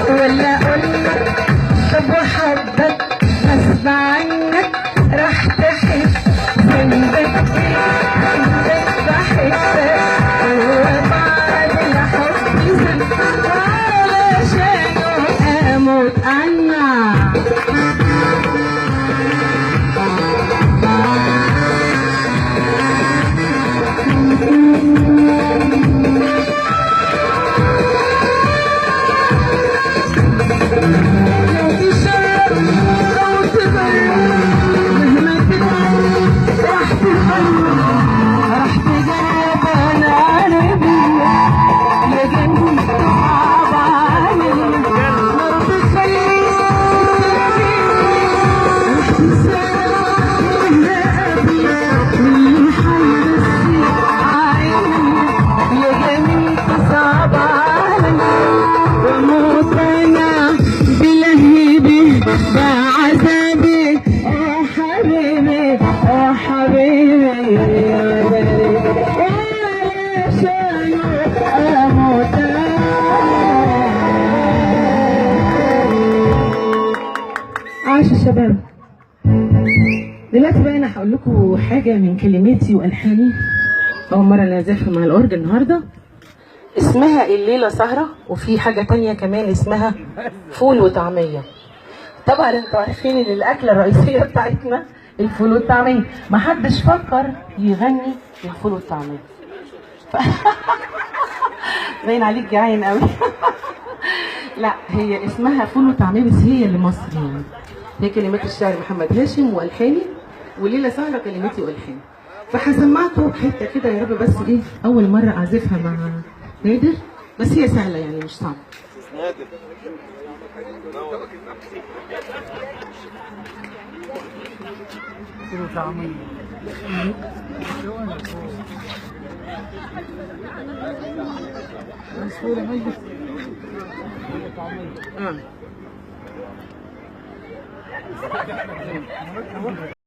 ولا اقولك طب وحبك غصب عنك راح تحس ذنبك ذنبك بحبك وبعد الحب ذنب علشانه اموت عنك. عاش الشباب. دلوقتي بقى انا هقول لكم حاجه من كلماتي والحاني، اول مره نعزفها مع الاورج النهارده، اسمها الليله سهره، وفي حاجه تانية كمان اسمها فول وطعميه. طبعا انتوا عارفين ان الاكله الرئيسيه بتاعتنا الفول والطعميه، محدش فكر يغني الفول والطعميه. باين عليك جعان قوي. لا هي اسمها فول وطعميه، بس هي اللي مصري يعني. هي كلمات الشاعر محمد هاشم والحاني، وليله سهره كلماتي والحاني. فهسمعكم حته كده يا رب، بس ايه اول مره اعزفها مع نادر، بس هي سهله يعني مش صعبه. نادر فول وطعميه.